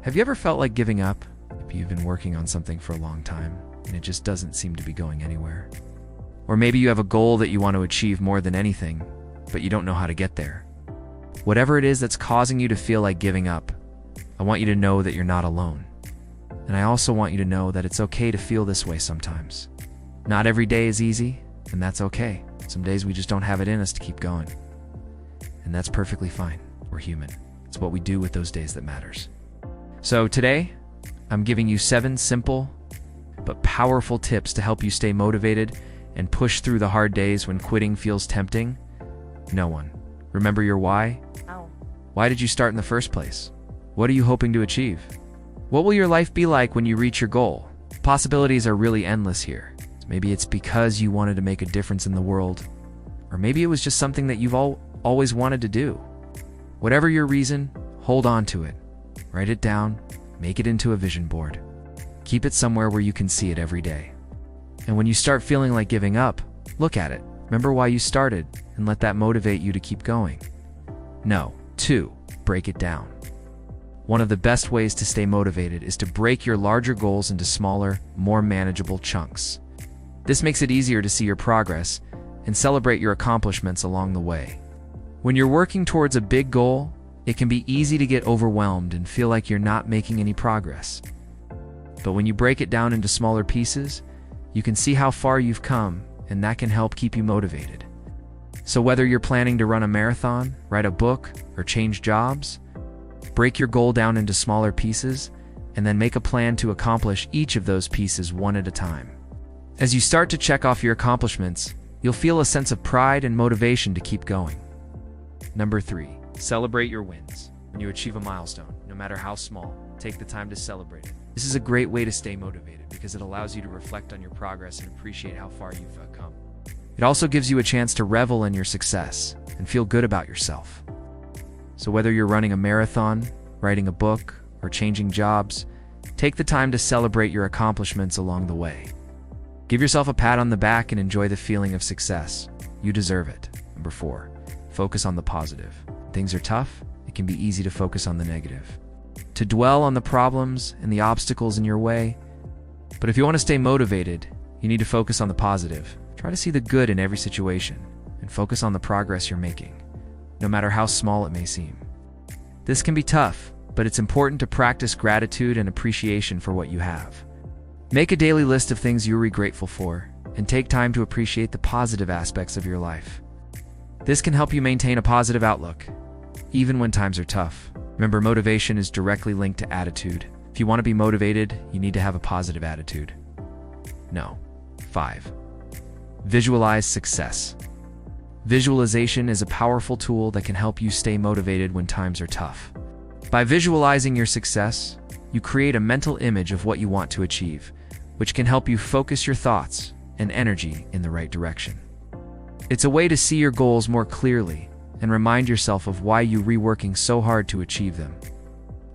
Have you ever felt like giving up? Maybe you've been working on something for a long time and it just doesn't seem to be going anywhere. Or maybe you have a goal that you want to achieve more than anything, but you don't know how to get there. Whatever it is that's causing you to feel like giving up, I want you to know that you're not alone. And I also want you to know that it's okay to feel this way sometimes. Not every day is easy, and that's okay. Some days we just don't have it in us to keep going. And that's perfectly fine. We're human. It's what we do with those days that matters. So today, I'm giving you 7 simple but powerful tips to help you stay motivated and push through the hard days when quitting feels tempting. No one. Remember your why? Why did you start in the first place? What are you hoping to achieve? What will your life be like when you reach your goal? Possibilities are really endless here. Maybe it's because you wanted to make a difference in the world, or maybe it was just something that you've always wanted to do. Whatever your reason, hold on to it. Write it down, make it into a vision board. Keep it somewhere where you can see it every day. And when you start feeling like giving up, look at it. Remember why you started and let that motivate you to keep going. 2, break it down. One of the best ways to stay motivated is to break your larger goals into smaller, more manageable chunks. This makes it easier to see your progress and celebrate your accomplishments along the way. When you're working towards a big goal, it can be easy to get overwhelmed and feel like you're not making any progress. But when you break it down into smaller pieces, you can see how far you've come, and that can help keep you motivated. So whether you're planning to run a marathon, write a book, or change jobs, break your goal down into smaller pieces, and then make a plan to accomplish each of those pieces one at a time. As you start to check off your accomplishments, you'll feel a sense of pride and motivation to keep going. 3, celebrate your wins. When you achieve a milestone, no matter how small, take the time to celebrate it. This is a great way to stay motivated because it allows you to reflect on your progress and appreciate how far you've come. It also gives you a chance to revel in your success and feel good about yourself. So whether you're running a marathon, writing a book, or changing jobs, take the time to celebrate your accomplishments along the way. Give yourself a pat on the back and enjoy the feeling of success. You deserve it. 4, focus on the positive. When things are tough, it can be easy to focus on the negative, to dwell on the problems and the obstacles in your way. But if you want to stay motivated, you need to focus on the positive. Try to see the good in every situation and focus on the progress you're making, no matter how small it may seem. This can be tough, but it's important to practice gratitude and appreciation for what you have. Make a daily list of things you're grateful for and take time to appreciate the positive aspects of your life. This can help you maintain a positive outlook, even when times are tough. Remember, motivation is directly linked to attitude. If you want to be motivated, you need to have a positive attitude. 5, visualize success. Visualization is a powerful tool that can help you stay motivated when times are tough. By visualizing your success, you create a mental image of what you want to achieve, which can help you focus your thoughts and energy in the right direction. It's a way to see your goals more clearly and remind yourself of why you're working so hard to achieve them.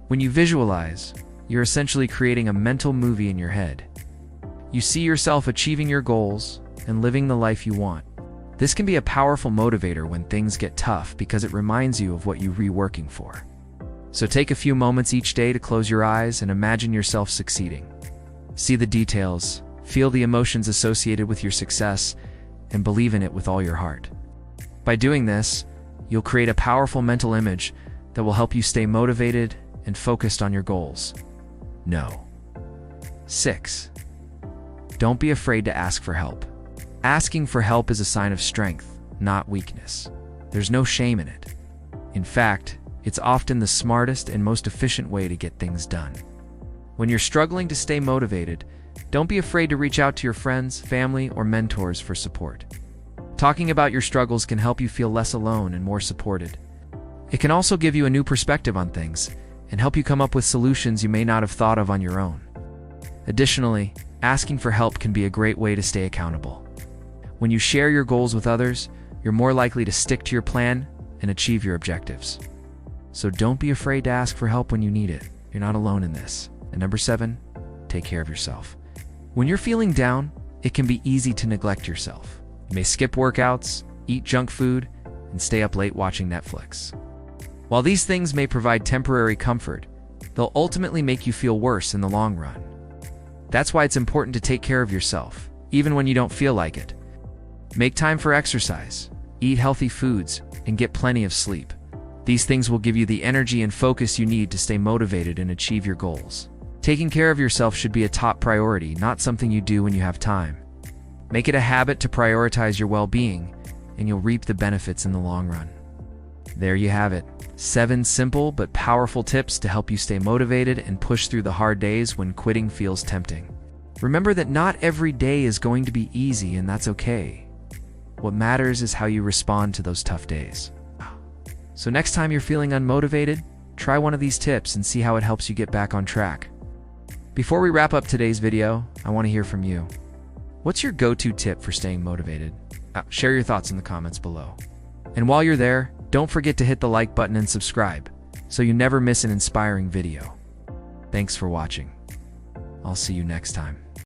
When you visualize, you're essentially creating a mental movie in your head. You see yourself achieving your goals and living the life you want. This can be a powerful motivator when things get tough because it reminds you of what you're working for. So take a few moments each day to close your eyes and imagine yourself succeeding. See the details, feel the emotions associated with your success, and believe in it with all your heart. By doing this, you'll create a powerful mental image that will help you stay motivated and focused on your goals. 6, don't be afraid to ask for help. Asking for help is a sign of strength, not weakness. There's no shame in it. In fact, it's often the smartest and most efficient way to get things done. When you're struggling to stay motivated, don't be afraid to reach out to your friends, family, or mentors for support. Talking about your struggles can help you feel less alone and more supported. It can also give you a new perspective on things and help you come up with solutions you may not have thought of on your own. Additionally, asking for help can be a great way to stay accountable. When you share your goals with others, you're more likely to stick to your plan and achieve your objectives. So don't be afraid to ask for help when you need it. You're not alone in this. And 7, take care of yourself. When you're feeling down, it can be easy to neglect yourself. You may skip workouts, eat junk food, and stay up late watching Netflix. While these things may provide temporary comfort, they'll ultimately make you feel worse in the long run. That's why it's important to take care of yourself, even when you don't feel like it. Make time for exercise, eat healthy foods, and get plenty of sleep. These things will give you the energy and focus you need to stay motivated and achieve your goals. Taking care of yourself should be a top priority, not something you do when you have time. Make it a habit to prioritize your well-being, and you'll reap the benefits in the long run. There you have it. 7 simple but powerful tips to help you stay motivated and push through the hard days when quitting feels tempting. Remember that not every day is going to be easy, and that's okay. What matters is how you respond to those tough days. So next time you're feeling unmotivated, try one of these tips and see how it helps you get back on track. Before we wrap up today's video, I want to hear from you. What's your go-to tip for staying motivated? Share your thoughts in the comments below. And while you're there, don't forget to hit the like button and subscribe so you never miss an inspiring video. Thanks for watching. I'll see you next time.